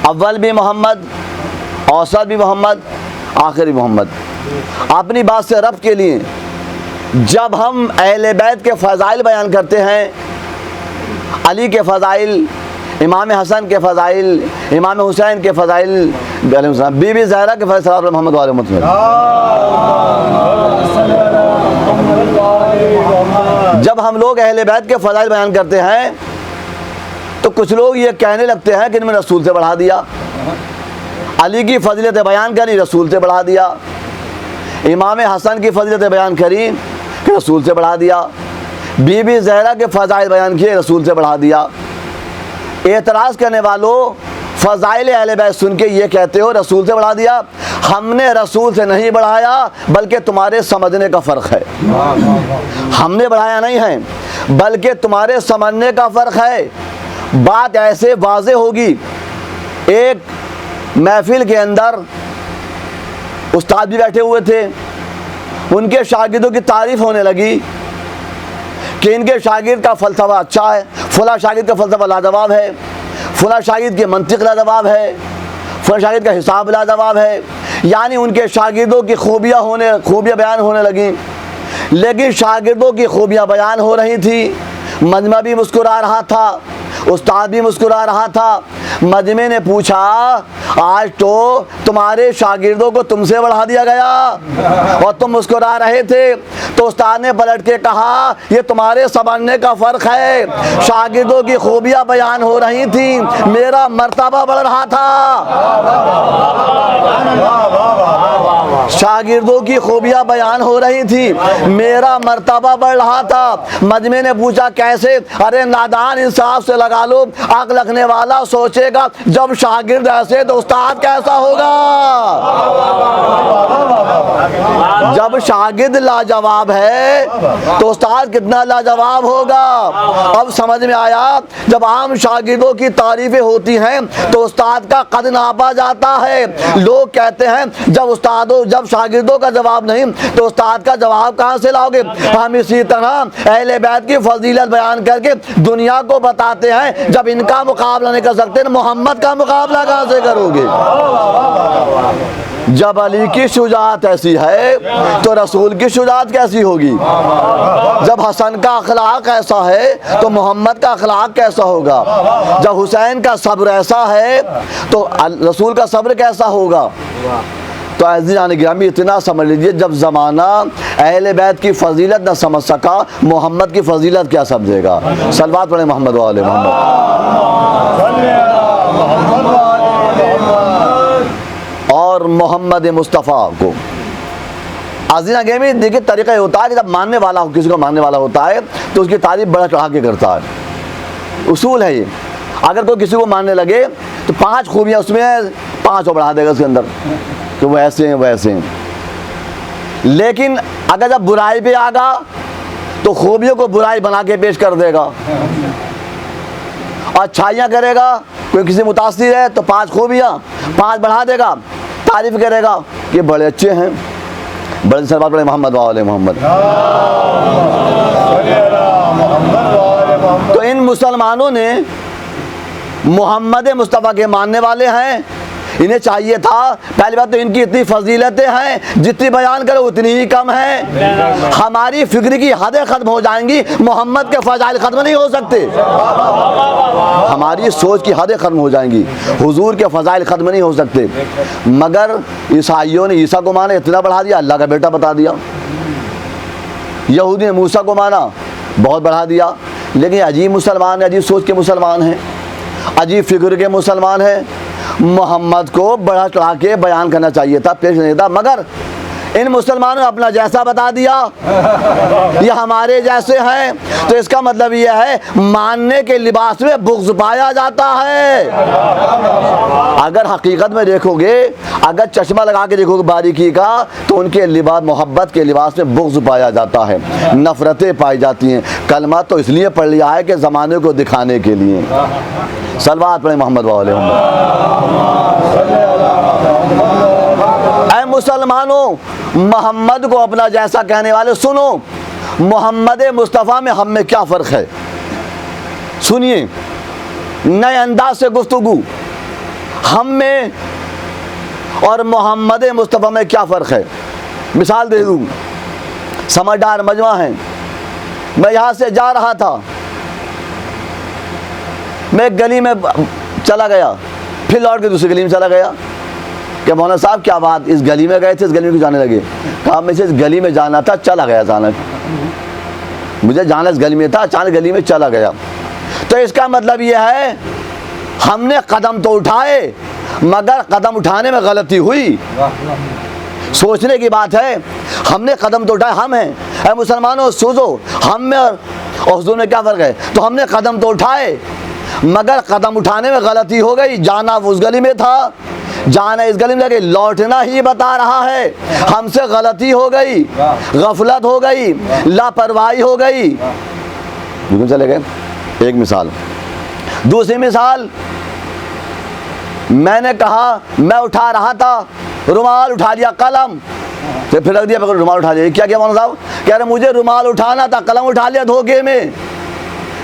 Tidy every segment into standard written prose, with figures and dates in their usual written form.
अव्वल भी मोहम्मद, औसत भी मोहम्मद, आखिर भी मोहम्मद। अपनी बात से रब्त के लिए जब हम अहले बैत के फ़ज़ाइल बयान करते हैं, अली के फ़ज़ाइल, इमाम हसन के फ़ज़ाइल, इमाम हुसैन के फ़ज़ाइल, बीबी ज़हरा के फ़ज़ाइल, मोहम्मद वाले मुतमिन, जब हम लोग अहले बैत के फ़ज़ाइल बयान करते हैं तो कुछ लोग ये कहने लगते हैं कि इनमें रसूल से बढ़ा दिया, अली की फ़ज़ीलत बयान करी, रसूल से बढ़ा दिया, इमाम हसन की फ़ज़ीलत बयान करी, रसूल से बढ़ा दिया, बीबी ज़हरा के फ़ज़ाइल बयान किए, रसूल से बढ़ा दिया। एतराज़ करने वालों, फ़ज़ाइल अहले बैत सुन के ये कहते हो रसूल से बढ़ा दिया। हमने रसूल से नहीं बढ़ाया, बल्कि तुम्हारे समझने का फ़र्क है। हमने बढ़ाया नहीं है, बल्कि तुम्हारे समझने का फ़र्क है। बात ऐसे वाज़े होगी, एक महफिल के अंदर उस्ताद भी बैठे हुए थे, उनके शागिर्दों की तारीफ़ होने लगी कि इनके शागिर्द का फ़लसफ़ा अच्छा है, फ़लाँ शागिर्द का फ़लसफ़ा लाजवाब है, फ़लाँ शागिर्द की मंतिक़ लाजवाब है, फ़लाँ शागिर्द का हिसाब लाजवाब है। यानी उनके शागिर्दों की खूबियाँ बयान होने लगी। लेकिन शागिर्दों की खूबियाँ बयान हो रही थी, मजमा भी मुस्कुरा रहा था, उस्ताद भी मुस्कुरा रहा था। मजमे ने पूछा, आज तो तुम्हारे शागिर्दों को तुमसे बढ़ा दिया गया और तुम मुस्कुरा रहे थे। तो उस्ताद ने पलट के कहा, ये तुम्हारे समझने का फ़र्क है। शागिर्दों की खूबियाँ बयान हो रही थी, मेरा मर्तबा बढ़ रहा था। शागिर्दों की खूबियाँ बयान हो रही थी, मेरा मर्तबा बढ़ रहा था। मजमे ने पूछा, कैसे? अरे नादान, इंसाफ से लगा लो, अक्ल रखने वाला सोचेगा जब शागिर्द ऐसे तो उस्ताद कैसा होगा। जब शागिर्द लाजवाब है तो उस्ताद कितना लाजवाब होगा। अब समझ में आया, जब आम शागिर्दों की तारीफ़ें होती हैं तो उस्ताद का कद नापा जाता है। लोग कहते हैं जब शागिर्दों का जवाब नहीं तो उस्ताद का जवाब कहाँ से लाओगे। हम इसी तरह अहले बैत की फजीलत बयान करके दुनिया को बताते हैं, जब इनका मुकाबला नहीं कर सकते तो मोहम्मद का मुकाबला कहाँ से करोगे। जब अली की शुजाअत ऐसी है तो रसूल की शुजाअत कैसी होगी। जब हसन का अखलाक ऐसा है तो मोहम्मद का अखलाक कैसा होगा। जब हुसैन का सब्र ऐसा है तो रसूल का सब्र कैसा होगा। तो अज़ीज़ान गिरामी, इतना समझ लीजिए, जब ज़माना अहले बैत की फ़जीलत न समझ सका, मोहम्मद की फ़जीलत क्या समझेगा। सलवात पढ़े मोहम्मद वाले मोहम्मद। और मोहम्मद मुस्तफ़ा को अज़ीज़ान गिरामी देखिए, तरीक़ा ये होता है कि जब मानने वाला हो, किसी को मानने वाला होता है तो उसकी तारीफ़ बड़ा चढ़ा के करता है। उसूल है ये। अगर कोई किसी को मानने लगे तो 5 खूबियाँ उसमें 5 और बढ़ा देगा उसके अंदर कि वो ऐसे हैं वैसे हैं। लेकिन अगर जब बुराई पे आगा तो खूबियों को बुराई बना के पेश कर देगा। और अच्छाइयाँ करेगा, कोई किसी मुतासिर है तो 5 खूबियाँ 5 बढ़ा देगा, तारीफ़ करेगा कि बड़े अच्छे हैं, बड़े सरबात बड़े मोहम्मद वाले मोहम्मद। तो इन मुसलमानों ने मोहम्मद मुस्तफ़ा के मानने वाले हैं, इन्हें चाहिए था, पहली बात तो इनकी इतनी फजीलतें हैं, जितनी बयान करो उतनी ही कम है। हमारी फिक्र की हदें ख़त्म हो जाएंगी, मोहम्मद के फ़ज़ाइल ख़त्म नहीं हो सकते। हमारी सोच की हदें ख़त्म हो जाएंगी, हुजूर के फ़ज़ाइल ख़त्म नहीं हो सकते। मगर ईसाइयों ने ईसा को माना, इतना बढ़ा दिया, अल्लाह का बेटा बता दिया। यहूदी ने मूसा को माना, बहुत बढ़ा दिया। लेकिन अजीब मुसलमान है, अजीब सोच के मुसलमान हैं, अजीब फिक्र के मुसलमान हैं। मोहम्मद को बढ़ा चढ़ा के बयान करना चाहिए था, पेश नहीं था। मगर इन मुसलमानों ने अपना जैसा बता दिया, ये हमारे जैसे हैं। तो इसका मतलब यह है, मानने के लिबास में बुग़्ज़ पाया जाता है। अगर हकीकत में देखोगे, अगर चश्मा लगा के देखोगे बारीकी का, तो उनके लिबास, मोहब्बत के लिबास में बुग़्ज़ पाया जाता है, नफ़रतें पाई जाती हैं। कलमा तो इसलिए पढ़ लिया है कि ज़माने को दिखाने के लिए। सलवात पढ़े मोहम्मद वाले। ऐ मुसलमानों, मोहम्मद को अपना जैसा कहने वाले सुनो, मोहम्मद मुस्तफ़ा में हम में क्या फ़र्क है सुनिए। नए अंदाज से गुफ्तगू, हम में और मोहम्मद मुस्तफ़ा में क्या फ़र्क है? मिसाल दे दूँ, समझदार मजमा है। मैं यहाँ से जा रहा था, मैं एक गली में चला गया, फिर लौट के दूसरी गली में चला गया। क्या मौलाना साहब क्या बात, इस गली में गए थे, इस गली में क्यों जाने लगे? कहा मैं इस गली में जाना था, चला गया अचानक, मुझे जाना इस गली में था, अचानक गली में चला गया। तो इसका मतलब यह है हमने कदम तो उठाए मगर कदम उठाने में गलती हुई। सोचने की बात है, हमने कदम तो उठाए, हम हैं। अरे मुसलमानों सोचो, हम में और हुजूर में क्या फ़र्क है? तो हमने कदम तो उठाए मगर कदम उठाने में गलती हो गई। जाना उस गली में था, जाना इस गली में लगे, लौटना ही बता रहा है। हमसे गलती हो गई, गफलत हो गई, लापरवाही हो गई, बिल्कुल चले गए। एक मिसाल। दूसरी मिसाल, मैंने कहा, मैं उठा रहा था, रुमाल उठा लिया, कलम, तो फिर रख दिया, मैं रुमाल उठा लिया। क्या किया मौलाना साहब? कह रहे मुझे रुमाल उठाना था, कलम उठा लिया धोखे में,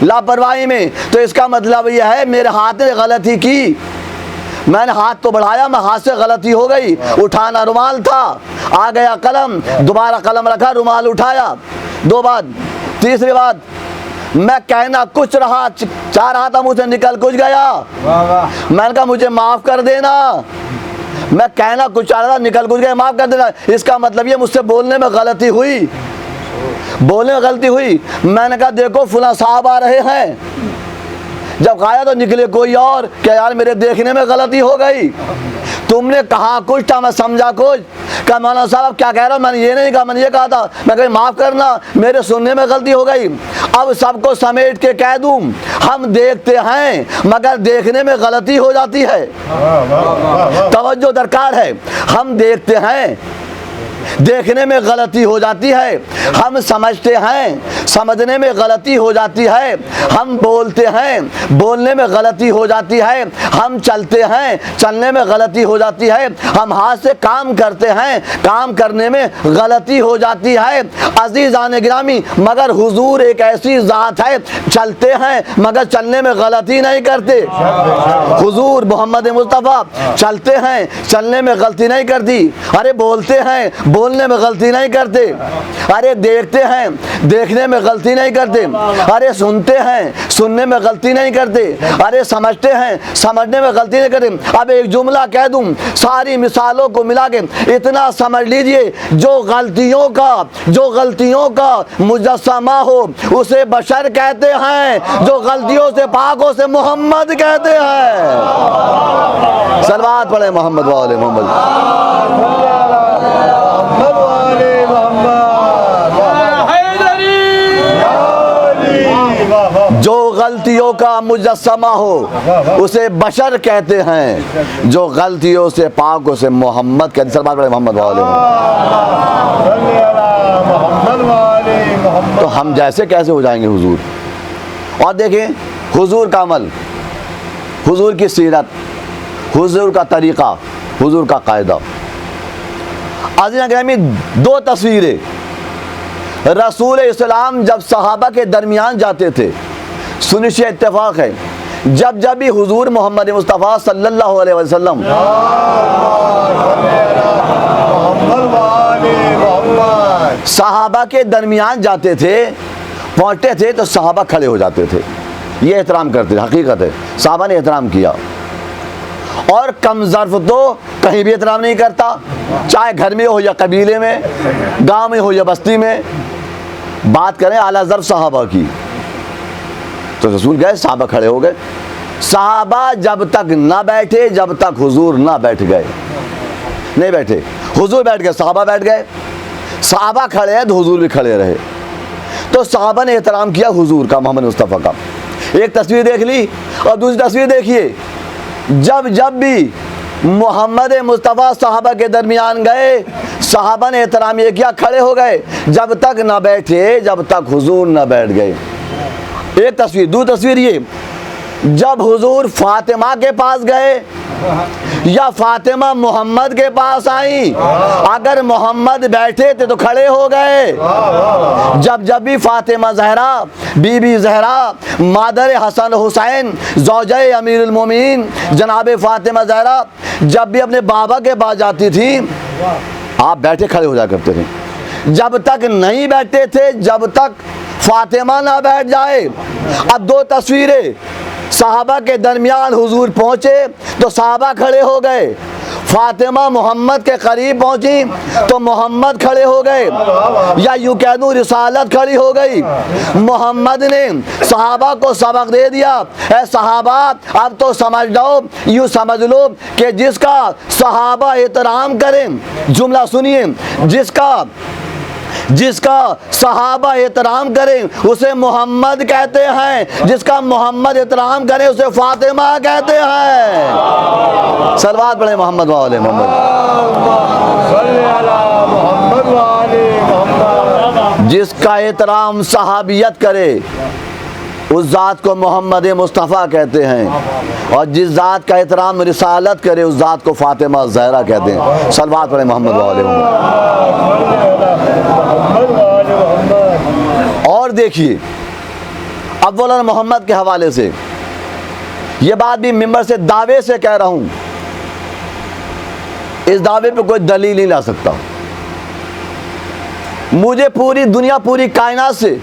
लापरवाही में। तो इसका मतलब यह है मेरे हाथ ने गलती की, मैंने हाथ तो बढ़ाया, मैं हाथ से गलती हो गई। उठाना रुमाल था, आ गया कलम, दोबारा कलम रखा, रुमाल उठाया। दो बात। तीसरी बात, मैं कहना कुछ रहा, चाह रहा था, मुझसे निकल कुछ गया। मैंने कहा मुझे माफ़ कर देना, मैं कहना कुछ चाह रहा था, निकल कुछ गया, माफ़ कर देना। इसका मतलब ये मुझसे बोलने में गलती हुई, बोलने में गलती हुई। मैंने कहा देखो फुला साहब आ रहे हैं, जब आया तो निकले कोई और। क्या यार मेरे देखने में गलती हो गई, तुमने कहा कुछ था, मैं समझा कुछ। कहा मौलाना साहब क्या कह रहा हूँ, मैंने ये नहीं कहा, मैंने ये कहा था। मैं कहीं माफ़ करना, मेरे सुनने में गलती हो गई। अब सबको समेट के कह दूँ, हम देखते हैं मगर देखने में गलती हो जाती है। तवज्जो दरकार है। हम देखते हैं, देखने में गलती हो जाती है। हम समझते हैं, समझने में गलती हो जाती है। हम बोलते हैं, बोलने में गलती हो जाती है। हम चलते हैं, चलने में गलती हो जाती है। हम हाथ से काम करते हैं, काम करने में गलती हो जाती है। अज़ीज़ान गिरामी, मगर हुजूर एक ऐसी ज़ात है, चलते हैं मगर चलने में गलती नहीं करते। हुजूर मोहम्मद मुस्तफ़ा चलते हैं, चलने में गलती नहीं करती। अरे बोलते हैं, बोलने में गलती नहीं करते। अरे देखते हैं, देखने में गलती नहीं करते। अरे सुनते हैं, सुनने में गलती नहीं करते। अरे समझते हैं, समझने में गलती नहीं करते। अब एक जुमला कह दूं, सारी मिसालों को मिला के इतना समझ लीजिए, जो गलतियों का मुजस्समा हो उसे बशर कहते हैं, जो गलतियों से पाक हो उसे मोहम्मद कहते हैं। सलवात पढ़े मोहम्मद वाले मोहम्मद। जो गलतियों का मुजस्समा हो उसे बशर कहते हैं, जो गलतियों से पाक उसे मोहम्मद कहते हैं। सलवात पढ़े मोहम्मद वाले। तो हम जैसे कैसे हो जाएंगे हुजूर? और देखें हुजूर का अमल, हुजूर की सीरत, हुजूर का तरीक़ा, हुजूर का कायदा। अज़ीज़ गिरामी, दो तस्वीरें। रसूल इस्लाम जब सहाबा के दरमियान जाते थे, सुनिश्चित इत्तेफाक है, जब जब भी हुजूर मोहम्मद मुस्तफ़ा सल्लल्लाहु अलैहि वसल्लम सहाबा के दरमियान जाते थे, पहुँचते थे तो सहाबा खड़े हो जाते थे। ये एहतराम करते थे, हकीकत है, सहाबा ने एहतराम किया। और कम ज़र्फ़ तो कहीं भी एहतराम नहीं करता, चाहे घर में हो या कबीले में, गांव में हो या बस्ती में। बात करें आला ज़र्फ़ सहाबा की, तो रसूल गए, सहाबा खड़े हो गए। सहाबा जब तक ना बैठे, जब तक हुजूर ना बैठ गए, नहीं बैठे। हुजूर बैठ गए, सहाबा बैठ गए। सहाबा खड़े हैं तो हुजूर भी खड़े रहे। तो सहाबा ने एहतराम किया हुजूर का, मोहम्मद मुस्तफ़ा का। एक तस्वीर देख ली। और दूसरी तस्वीर देखिए, जब जब भी मोहम्मद मुस्तफ़ा सहाबा के दरमियान गए, सहाबा ने एहतराम ये किया, खड़े हो गए, जब तक ना बैठे, जब तक हुजूर ना बैठ गए। एक तस्वीर। दूसरी तस्वीर ये, जब हुजूर फातिमा के पास गए, या फातिमा मोहम्मद के पास आई? अगर मोहम्मद बैठे थे तो खड़े हो गए। जब भी फातिमा जहरा, बीबी जहरा, मादर हसन हुसैन, ज़ौजे अमीरुल मोमिनीन जनाब फातिमा जहरा जब भी अपने बाबा के पास जाती थी, आप बैठे खड़े हो जाया करते थे। जब तक नहीं बैठते थे, जब तक फातिमा ना बैठ जाए। अब दो तस्वीरें, सहाबा के दरमियान हुजूर पहुँचे तो सहाबा खड़े हो गए, फातिमा मोहम्मद के करीब पहुँची तो मोहम्मद खड़े हो गए, या यूँ कह दूँ रिसालत खड़ी हो गई। मोहम्मद ने सहाबा को सबक दे दिया, ऐ सहाबा अब तो समझ लो, यूँ समझ लो कि जिसका सहाबा एहतराम करें, जुमला सुनिए, जिसका सहाबा एहतराम करें उसे मोहम्मद कहते हैं, जिसका मोहम्मद एहतराम करे उसे फातिमा कहते हैं। सलवात पढ़े मोहम्मद वाले मोहम्मद। जिसका एहतराम सहाबियत करे उस ज़ात को मोहम्मद मुस्तफ़ा कहते हैं, और जिस ज़ात का एहतराम रिसालत करे उस ज़ात को फातिमा ज़हरा कहते हैं। सलवात पढ़े मोहम्मद वाले मोहम्मद। और देखिए अव्वलन मोहम्मद के हवाले से ये बात भी मिंबर से दावे से कह रहा हूँ, इस दावे पे कोई दलील नहीं ला सकता। मुझे पूरी दुनिया, पूरी कायनात से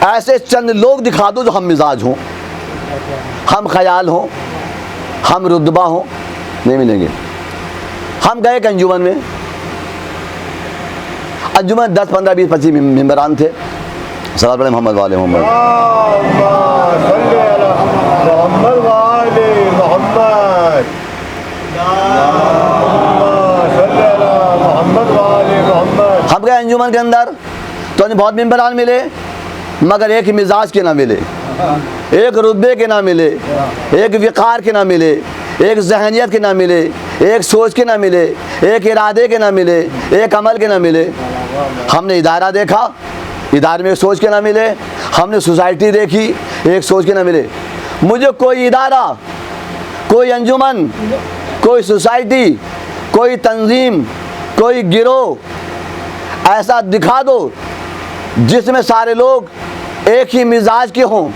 ऐसे चंद लोग दिखा दो जो हम मिजाज हों, हम ख्याल हों, हम रुतबा हों, नहीं मिलेंगे। हम गए एक अंजुमन में, अंजुमन 10, 15, 20, 25 मेंबरान थे। सलात पढ़े मोहम्मद वाले मोहम्मद। हम गए अंजुमन के अंदर तो हमें बहुत मेंबरान मिले, मगर एक मिजाज के ना मिले, एक रुतबे के ना मिले, एक विकार के ना मिले, एक जहनियत के ना मिले, एक सोच के ना मिले, एक इरादे के ना मिले, एक अमल के ना मिले। हमने इदारा देखा, इदारे में एक सोच के ना मिले। हमने सोसाइटी देखी, एक सोच के ना मिले। मुझे कोई इदारा, कोई अंजुमन, कोई सोसाइटी, कोई तंजीम, कोई गिरोह ऐसा दिखा दो जिसमें सारे लोग एक ही मिजाज के हों,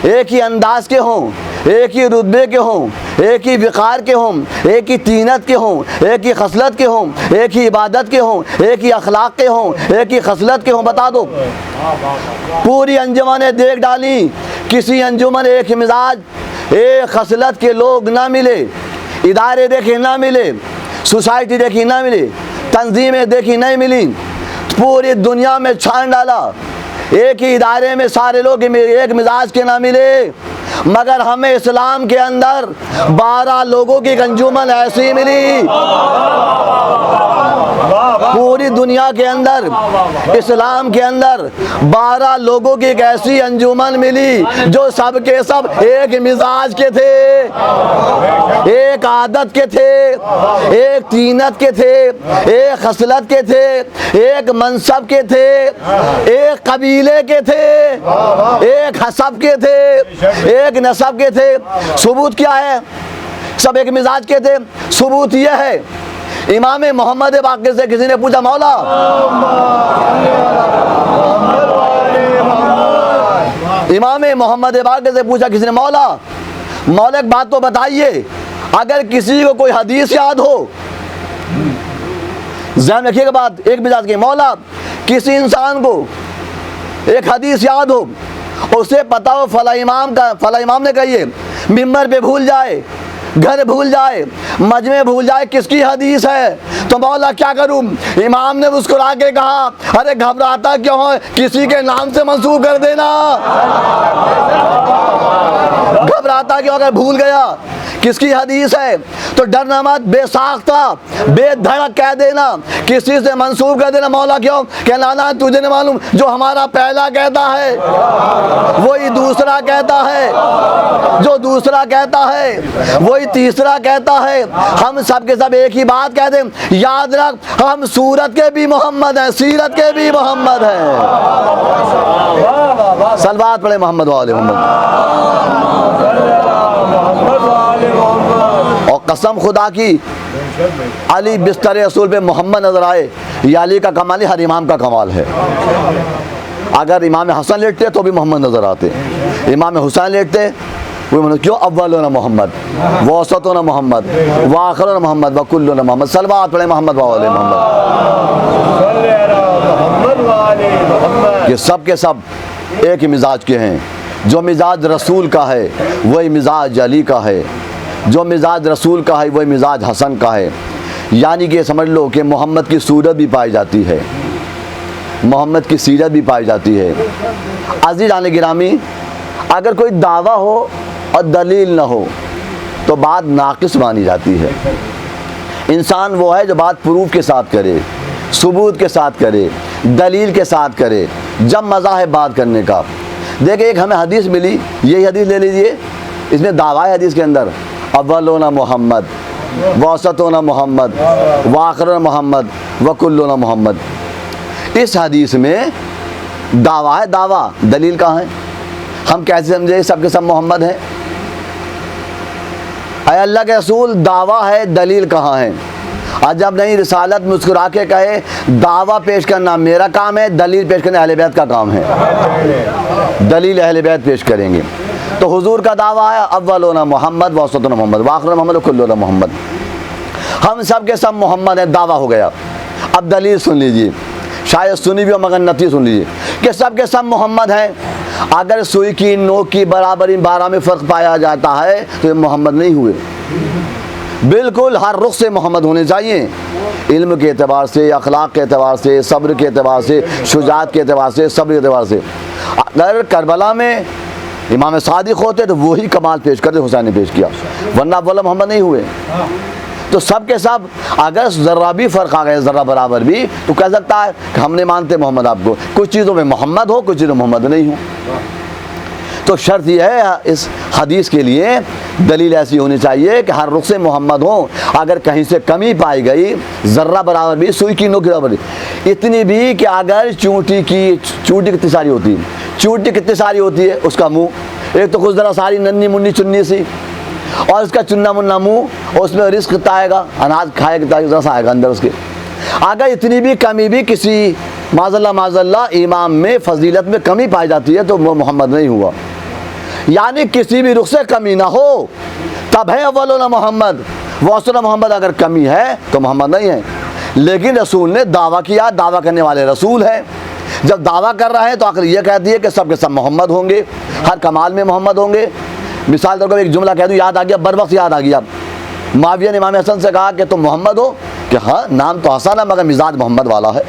एक ही अंदाज के हों, एक ही रुतबे के हों, एक ही विकार के हों, एक ही तीनत के हों, एक ही खसलत के हों, एक ही इबादत के हों, एक ही अखलाक के हों, एक ही खसलत के हों। बता दो। पूरी अंजुमन देख डाली, किसी अंजुमन एक ही मिजाज, एक खसलत के लोग ना मिले। इदारे देखे ना मिले, सोसाइटी देखी ना मिली, तंजीमें देखी नहीं मिली। पूरी दुनिया में छान डाला, एक ही इदारे में सारे लोग एक मिजाज के ना मिले, मगर हमें इस्लाम के अंदर 12 लोगों की अंजुमन ऐसी मिली। पूरी दुनिया के अंदर, इस्लाम के अंदर 12 लोगों की एक ऐसी अंजुमन मिली जो सब के सब एक मिजाज के थे, एक आदत के थे, एक तीनत के थे, एक खसलत के थे, एक मनसब के थे, एक कबीले के थे, एक हसब के थे, एक नसब के थे। सबूत क्या है? सब एक मिजाज के थे। सबूत यह है, इमाम मोहम्मद बाक़िर से किसी ने पूछा, मौला इमाम मोहम्मद बाक़िर से पूछा किसी ने, मौला एक बात तो बताइए, अगर किसी को कोई हदीस याद हो, ध्यान रखिएगा बात, एक मिजाज के, मौला किसी इंसान को एक हदीस याद हो, उसे पता हो फला इमाम ने कही है, मिंबर पे भूल जाए, घर भूल जाए, मजमे भूल जाए किसकी हदीस है, तो मौला क्या करूं? इमाम ने मुस्कुरा के कहा, अरे घबराता क्यों है, किसी के नाम से मंसूब कर देना। घबराता क्यों? अगर भूल गया किसकी हदीस है तो डरना मत, बेसाख्ता बेधड़क कह देना, किसी से मंसूब कर देना। मौला क्यों? कहना ना तुझे नहीं मालूम, जो हमारा पहला कहता है वही दूसरा कहता है, जो दूसरा कहता है वही तीसरा कहता है। हम सब के सब एक ही बात कहते हैं, याद रख, हम सूरत के भी मोहम्मद हैं, सीरत के भी मोहम्मद हैं। सलवात पढ़े मोहम्मद वाले मोहम्मद। कसम खुदा की अली बिस्तर रसूल पे मोहम्मद नजर आए, ये अली का कमाल हर इमाम का कमाल है। अगर इमाम हसन लेटते तो भी मोहम्मद नजर आते, इमाम हुसैन लेटते वो क्यों अव्वलुना मोहम्मद वसतुना मोहम्मद व आखिरुना मोहम्मद व कुल्लुना मोहम्मद। सलवात पढ़े मोहम्मद व आले मोहम्मद। ये सब के सब एक ही मिजाज के हैं। जो मिजाज रसूल का है वही मिजाज अली का है, जो मिजाज रसूल का है वही मिजाज हसन का है। यानी कि समझ लो कि मोहम्मद की सूरत भी पाई जाती है, मोहम्मद की सीरत भी पाई जाती है। अज़ीज़ान गिरामी, अगर कोई दावा हो और दलील न हो तो बात नाक़िस मानी जाती है। इंसान वो है जो बात प्रूफ के साथ करे, सबूत के साथ करे, दलील के साथ करे, जब मज़ा है बात करने का। देखिए एक हमें हदीस मिली, यही हदीस ले लीजिए, इसमें दावा है हदीस के अंदर अव्वलुना मोहम्मद वसतुना मोहम्मद व आखिरुना मोहम्मद व कुल्लुना मोहम्मद। इस हदीस में दावा है, दावा, दलील कहाँ है? हम कैसे समझे सबके सब मोहम्मद हैं? अय अल्लाह के रसूल, दावा है, दलील कहाँ है? और जब नहीं रिसालत मुस्कुरा के कहे दावा पेश करना मेरा काम है, दलील पेश करना अहले बैत का काम है, दलील अहले बैत पेश करेंगे। तो हुजूर का दावा है अव्वलुना मोहम्मद वसतुना मोहम्मद व आखिरुना मोहम्मद व कुल्लुना मोहम्मद। हम सब के सब मोहम्मद हैं, दावा हो गया। अब दलील सुन लीजिए, शायद सुनी भी हो मगर नती सुन लीजिए कि सब के सब मोहम्मद हैं। अगर सुई की नोक की बराबरी 12 में फ़र्क पाया जाता है तो ये मोहम्मद नहीं हुए। बिल्कुल हर रुख से मोहम्मद होने चाहिए, इल्म के एतबार से, अखलाक के एतबार से, सब्र के एतबार से, शुजात के एतबार से, सब्र के एतबार से। अगर करबला में इमाम सादिक होते तो वही कमाल पेश करते हुसैन ने पेश किया, वरना अव्वल मोहम्मद नहीं हुए। तो सब के सब अगर ज़र्रा भी फ़र्क आ गया, ज़र्रा बराबर भी, तो कह सकता है कि हमने मानते मोहम्मद आपको, कुछ चीज़ों में मोहम्मद हो, कुछ चीज़ों में मोहम्मद नहीं हो। तो शर्त यह है इस हदीस के लिए, दलील ऐसी होनी चाहिए कि हर रुख से मोहम्मद हो। अगर कहीं से कमी पाई गई, ज़र्रा बराबर भी, सुई की नोक बराबर भी, इतनी भी कि अगर चूंटी कितनी सारी होती है, चूंटी कितनी सारी होती है, उसका मुँह एक तो कुछ ज़रा सारी नन्ही मुन्नी चुन्नी सी, और उसका चुन्ना मुन्ना मुँह, और उसमें रिस्क आएगा, अनाज खाएगा जैसा आएगा अंदर उसके। अगर इतनी भी कमी भी किसी माज़ल्ला इमाम में फजीलत में कमी पाई जाती है तो वो मोहम्मद नहीं हुआ। यानी किसी भी रुख से कमी ना हो तब है अव्वलुना मोहम्मद वसतुना मोहम्मद। अगर कमी है तो मोहम्मद नहीं है। लेकिन रसूल ने दावा किया, दावा करने वाले रसूल हैं। जब दावा कर रहे हैं तो आखिर ये कहती है कि सब के सब मोहम्मद होंगे, हर कमाल में मोहम्मद होंगे। मिसाल तौर पर एक जुमला कह दूँ, याद आ गया, बर वक्त याद आ गया। माविया ने इमाम हसन से कहा कि तुम मोहम्मद हो? कि हाँ, नाम तो हसन है मगर मिजाज मोहम्मद वाला है।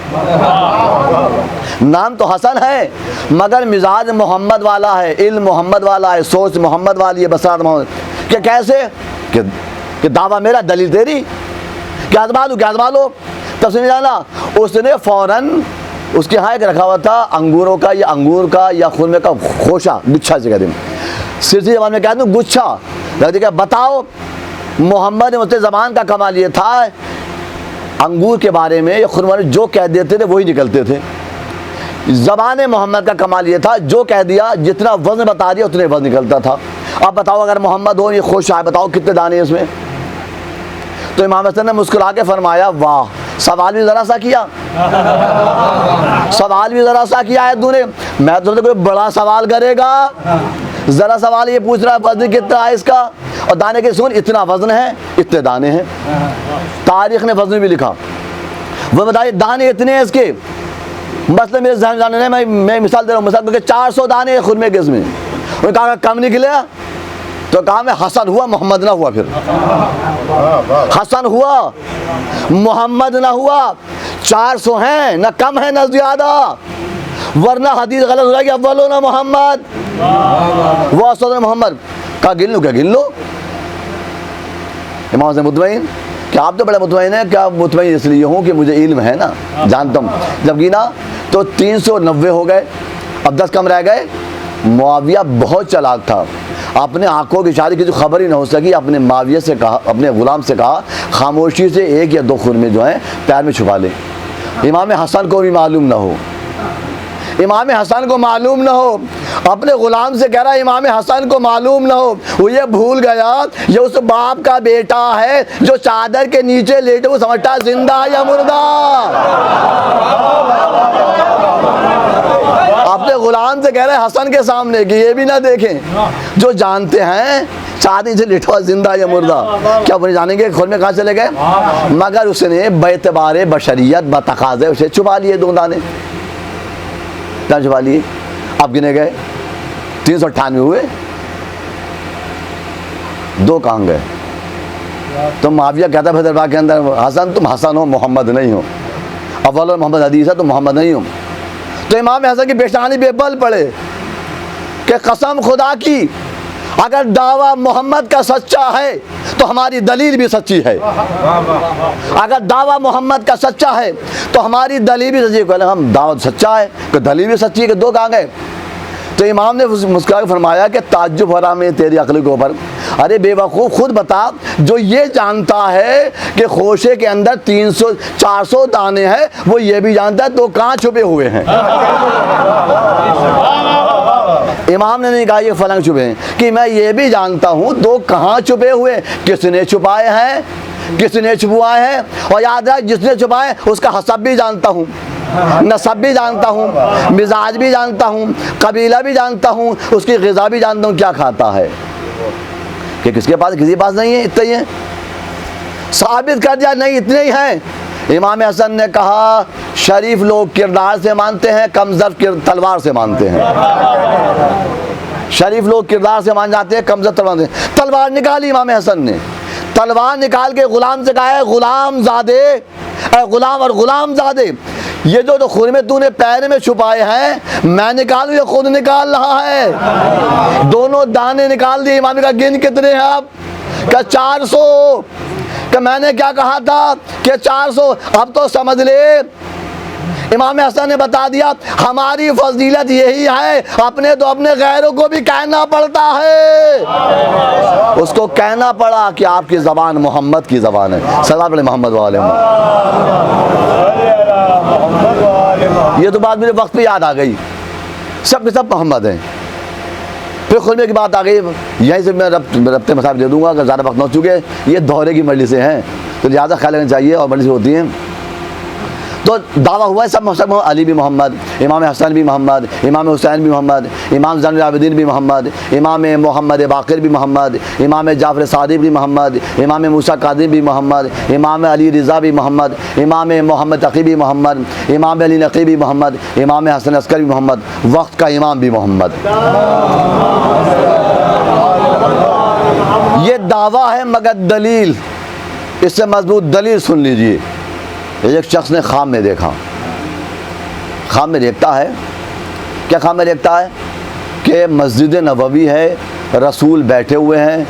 नाम तो हसन है मगर मिजाज मोहम्मद वाला है, इल्म मोहम्मद वाला है, सोच मोहम्मद वाली है, बसात मोहम्मद। कि कैसे? कि दावा मेरा, दलील तेरी, क्या आजमा लो, क्या आजमा लो। तब समझ जाना, उसने फ़ौरन उसके यहाँ एक रखा हुआ था अंगूरों का या अंगूर का या खुरमे का खोशा, गुच्छा से कहते हैं, सिरसी जबान में कह दूँ गुच्छा। क्या बताओ, मोहम्मद ने मुझसे ज़बान का कमाल ये था, अंगूर के बारे में या खुरमा जो कह देते थे वही निकलते थे। ज़बान मोहम्मद का कमाल ये था, जो कह दिया, जितना वज़न बता दिया उतने वज़न निकलता था। अब बताओ अगर मोहम्मद हो, ये खुश है, बताओ कितने दाने हैं इसमें? तो इमाम हसन ने मुस्कुरा के फरमाया, वाह, सवाल भी ज़रा सा किया, सवाल भी ज़रा सा किया है तूने। मैं तो कोई बड़ा सवाल करेगा, ज़रा सवाल ये पूछ रहा है वज़न कितना है इसका, और दाने के सुन, इतना वज़न है, इतने दाने हैं। तारीख़ ने वज़न भी लिखा, वो बताइए दाने इतने हैं इसके। मतलब मेरे जानने में मैं मिसाल दे रहा हूँ, मिसाल करके 400 दाने हैं खुरमे के इसमें। उन्होंने कहा कम निकले तो कहा मैं हसन हुआ, मोहम्मद ना हुआ। फिर हसन हुआ, मोहम्मद ना हुआ। 400 हैं, ना कम है ना ज़्यादा, वरना हदीस गलत हो जाएगी। अव्वलुना मोहम्मद वसतुना मोहम्मद का गिन लो, क्या गिन लो। इमाम से मुतमईन, क्या आप तो बड़े मुतमईन हैं? क्या मुतमईन इसलिए हूँ कि मुझे इल्म है ना, जानता हूँ। जब गिना तो 390 हो गए, अब 10 कम रह गए। मुआविया बहुत चालाक था, अपने आंखों की इशारे की जो खबर ही ना हो सकी, अपने माविया से कहा, अपने गुलाम से कहा, खामोशी से 1 या 2 खुरमे जो हैं पैर में छुपा ले, इमाम हसन को भी मालूम ना हो। इमाम हसन को मालूम ना हो, अपने गुलाम से कह रहा है इमाम हसन को मालूम ना हो, वो ये भूल गया ये उस बाप का बेटा है जो चादर के नीचे लेटे, वो समझता है जिंदा या मुर्दा। अपने गुलाम से कह रहे हैं हसन के सामने कि ये भी ना देखें, जो जानते हैं चादर से लेटा हुआ जिंदा या मुर्दा, क्या वो नहीं जानेंगे खुद में कहाँ चले गए? मगर उसने बेतबारे बशरियत बतकाज़े उसे छुपा लिए 2 दाने। क्या छुपा लिए? अब गिने गए 398 हुए, 2 कहाँ गए? तो मुआविया कहता है दरबार के अंदर, हसन तुम हसन हो, मोहम्मद नहीं हो। अव्वल मोहम्मद हदीस है, तुम मोहम्मद नहीं हो। तो इमाम हसन की पेशानी बेबल पड़े कि कसम खुदा की, अगर दावा मोहम्मद का सच्चा है तो हमारी दलील भी सच्ची है। अगर दावा मोहम्मद का सच्चा है तो हमारी दलील भी सच्ची है। कहले हम दावा सच्चा है कि दलील भी सच्ची है कि 2 कहाँ गए? तो इमाम ने मुस्कुरा के फरमाया कि ताज्जुब हो रहा मैं तेरी अक्ल के ऊपर। अरे बेवकूफ़, खुद बता, जो ये जानता है कि खोशे के अंदर 300-400 दाने हैं, वो ये भी जानता है तो कहाँ छुपे हुए हैं। इमाम ने नहीं कहा ये फलंग छुपे हैं, कि मैं ये भी जानता हूँ 2 कहाँ छुपे हुए, किसने छुपाए हैं, किसने छुपवाए हैं। और याद है जिसने छुपाए उसका हसब भी जानता हूँ, नसब भी जानता हूँ, मिजाज भी जानता हूँ, कबीला भी जानता हूँ, उसकी ग़िज़ा भी जानता हूँ क्या खाता है, कि किसके पास, किसी के पास नहीं है, इतने ही है। साबित कर दिया नहीं इतने ही हैं। इमाम हसन ने कहा शरीफ लोग किरदार से मानते हैं, कमज़र तलवार से मानते हैं। शरीफ लोग किरदार से मान जाते हैं, कमज़र तलवार से। तलवार निकाली इमाम हसन ने, तलवार निकाल के गुलाम से कहा है गुलाम ज़ादे, गुलाम और गुलाम ज़ादे, ये जो खुरमे तूने पैर में छुपाए हैं मैं निकालूं, ये खुद निकाल रहा है। दोनों दाने निकाल दिए। इमाम का गिन कितने हैं आप? क्या 400? कि मैंने क्या कहा था कि 400? अब तो समझ ले, इमाम हसन ने बता दिया हमारी फजीलत यही है, अपने तो अपने गैरों को भी कहना पड़ता है। उसको कहना पड़ा कि आपकी ज़बान मोहम्मद की ज़बान है। सलाम अलैहि मोहम्मद वाले। ये तो बात मेरे वक्त पे याद आ गई, सब के सब मोहम्मद हैं। फिर खुलने की बात आ गई, यहीं से मैं रब्ते मसाब दे दूंगा अगर ज़्यादा वक्त न हो चुके। ये दौरे की मजलिसें हैं तो ज़्यादा ख्याल रखना चाहिए, और मजलिसें होती हैं तो दावा हुआ है सब अली भी मोहम्मद, इमाम हसन भी मोहम्मद, इमाम हुसैन भी मोहम्मद, इमाम ज़ैनुल आबिदीन भी मोहम्मद, इमाम मोहम्मद बाक़िर भी मोहम्मद, इमाम जाफ़र सादिक़ भी मोहम्मद, इमाम मूसा काज़िम भी मोहम्मद, इमाम अली रिज़ा भी मोहम्मद, इमाम मोहम्मद तक़ी भी मोहम्मद, इमाम अली नक़ी भी मोहम्मद, इमाम हसन अस्कर भी मोहम्मद, वक्त का इमाम भी मोहम्मद। ये दावा है मगर दलील, इससे मजबूत दलील सुन लीजिए। एक शख्स ने ख्वाब में देखा, ख्वाब में देखता है, क्या ख्वाब में देखता है कि मस्जिद नबवी है, रसूल बैठे हुए हैं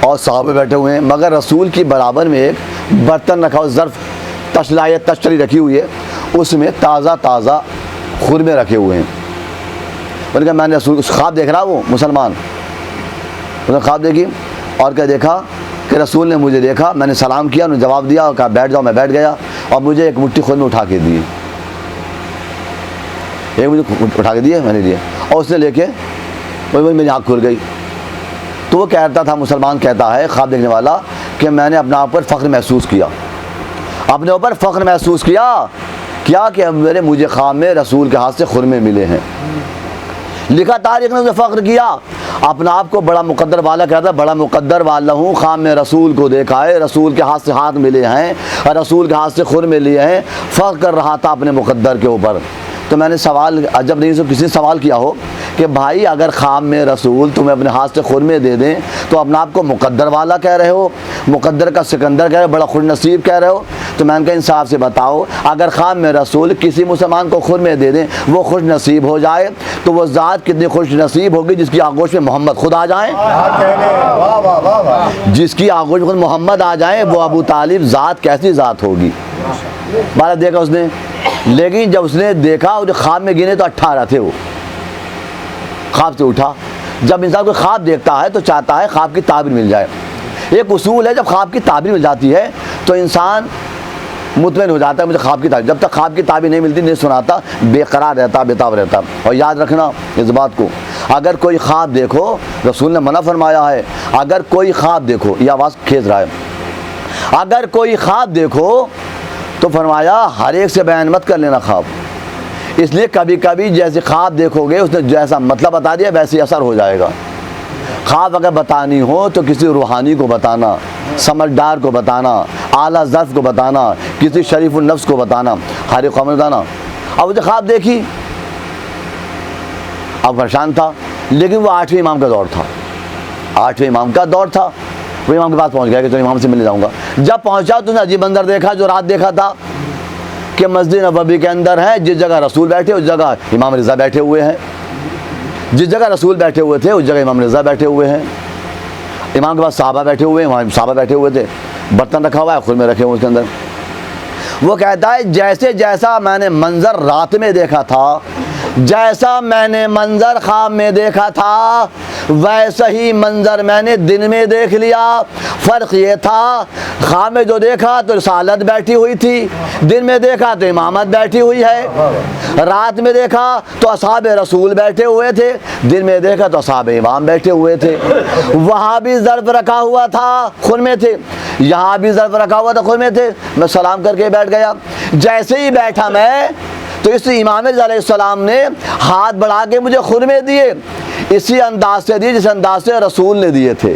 और साहबे बैठे हुए हैं, मगर रसूल की बराबर में एक बर्तन रखा हुआ, ज़र्फ़ तशला या तश्तरी रखी हुई है, उसमें ताज़ा ताज़ा खुरमे रखे हुए हैं। मैंने कहा मैंने रसूल, ख्वाब देख रहा वो मुसलमान, उसने ख्वाब देखी और क्या देखा कि रसूल ने मुझे देखा, मैंने सलाम किया, उन्होंने जवाब दिया और कहा बैठ जाओ, मैं बैठ गया, और मुझे एक मुट्ठी खुद में उठा के दिए, एक मुझे उठा के दिए, मैंने दिए, और उसने लेके वही मेरी आँख खुल गई। तो वो कहता था, मुसलमान कहता है ख्वाब देखने वाला, कि मैंने अपने आप पर फ़ख्र महसूस किया, अपने ऊपर फ़ख्र महसूस किया, क्या कि मुझे ख्वाब में रसूल के हाथ से खुरमे मिले हैं। लिखा तारीख़ ने उसे फ़ख्र किया, अपना आप को बड़ा मुक़द्दर वाला कहता, बड़ा मुक़द्दर वाला हूँ, ख्वाब में रसूल को देखा है, रसूल के हाथ से हाथ मिले हैं और रसूल के हाथ से खुरमे लिए हैं, फ़ख्र कर रहा था अपने मुक़द्दर के ऊपर। तो मैंने सवाल, अजब नहीं, किसी ने सवाल किया हो कि भाई अगर ख्वाब में रसूल तुम्हें अपने हाथ से खुरमे दे दें तो अपने आप को मुक़द्दर वाला कह रहे हो, मुक़द्दर का सिकंदर कह रहे हो, बड़ा खुश नसीब कह रहे हो। तो मैंने कहा इंसाफ से बताओ, अगर ख्वाब में रसूल किसी मुसलमान को खुरमे दे दें, वो खुश नसीब हो जाए, तो वो ज़ात कितनी खुश नसीब होगी जिसकी आगोश में मोहम्मद खुद आ जाएँ, जिसकी आगोश में मोहम्मद आ जाए, वो अबू तालिब ज़ात कैसी ज़ात होगी। बारह देखा उसने, लेकिन जब उसने देखा और ख्वाब में गिने तो 18 थे। वो ख्वाब से उठा। जब इंसान को ख्वाब देखता है तो चाहता है ख्वाब की ताबीर मिल जाए। एक उसूल है, जब ख्वाब की ताबीर मिल जाती है तो इंसान मुतमईन हो जाता है मुझे ख्वाब की ताबीर। जब तक ख्वाब की ताबीर नहीं मिलती नहीं सुनाता, बेकरार रहता, बेताब रहता। और याद रखना इस बात को, अगर कोई ख्वाब देखो, रसूल ने मना फरमाया है, अगर कोई ख्वाब देखो, ये आवाज़ खींच रहा है, अगर कोई ख्वाब देखो तो फरमाया हर एक से बयान मत कर लेना ख्वाब। इसलिए कभी कभी जैसे ख्वाब देखोगे उसने जैसा मतलब बता दिया वैसे असर हो जाएगा। ख्वाब अगर बतानी हो तो किसी रूहानी को बताना, समझदार को बताना, आला ज़र्फ़ को बताना, किसी शरीफुल नफ्स को बताना, हर एक कौम बताना। अब मुझे ख्वाब देखी, अब परेशान था, लेकिन वो 8वें इमाम का दौर था, 8वें इमाम का दौर था। वो इमाम के पास पहुंच गया कि तो इमाम से मिलने जाऊंगा। जब पहुंचा तो अजीब मंजर देखा जो रात देखा था कि मस्जिद नबवी के अंदर है, जिस जगह रसूल बैठे उस जगह इमाम रिज़ा बैठे हुए हैं, जिस जगह रसूल बैठे हुए थे उस जगह इमाम रिज़ा बैठे हुए हैं। इमाम के पास साहबा बैठे हुए हैं, वहाँ साहबा बैठे हुए थे, बर्तन रखा हुआ है, खुद में रखे हुए उसके अंदर। वो कहता है जैसे जैसा मैंने मंजर रात में देखा था, जैसा मैंने मंजर ख्वाब में देखा था, वैसा ही मंजर मैंने दिन में देख लिया। फ़र्क ये था, ख्वाब में जो देखा तो रिसालत बैठी हुई थी, दिन में देखा तो इमामत बैठी हुई है। रात में देखा तो असहाब रसूल बैठे हुए थे, दिन में देखा तो असहाब इमाम बैठे हुए थे। वहाँ भी ज़र्फ़ रखा हुआ था, खुद में थे, यहाँ भी ज़र्फ़ रखा हुआ था, खुद में थे। मैं सलाम करके बैठ गया। जैसे ही बैठा मैं तो इस इमाम अलैहिस्सलाम ने हाथ बढ़ा के मुझे खुरमे दिए, इसी अंदाज से दिए जिस अंदाज से रसूल ने दिए थे,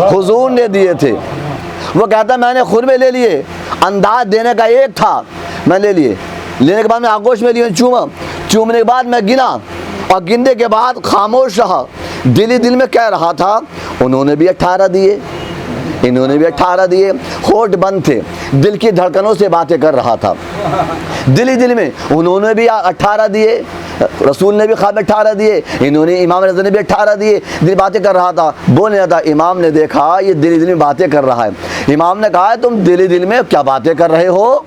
हुजूर ने दिए थे। वो कहता मैंने खुरमे ले लिए, अंदाज देने का एक था, मैं ले लिए। लेने के बाद मैं आगोश में लिए चूमा, चूमने के बाद मैं गिना और गिनने के बाद खामोश रहा। दिल ही दिल में कह रहा था उन्होंने भी 18 दिए, इन्होंने भी 18 दिए। होठ बंद थे, दिल की धड़कनों से बातें कर रहा था, दिल ही दिल में उन्होंने भी 18 दिए, रसूल ने भी ख्वाब में 18 दिए, इन्होंने इमाम रज़ा ने भी 18 दिए। दिल बातें कर रहा था, बोलने लगा। इमाम ने देखा ये दिल ही दिल में बातें कर रहा है। इमाम ने कहा तुम दिल ही दिल में क्या बातें कर रहे हो,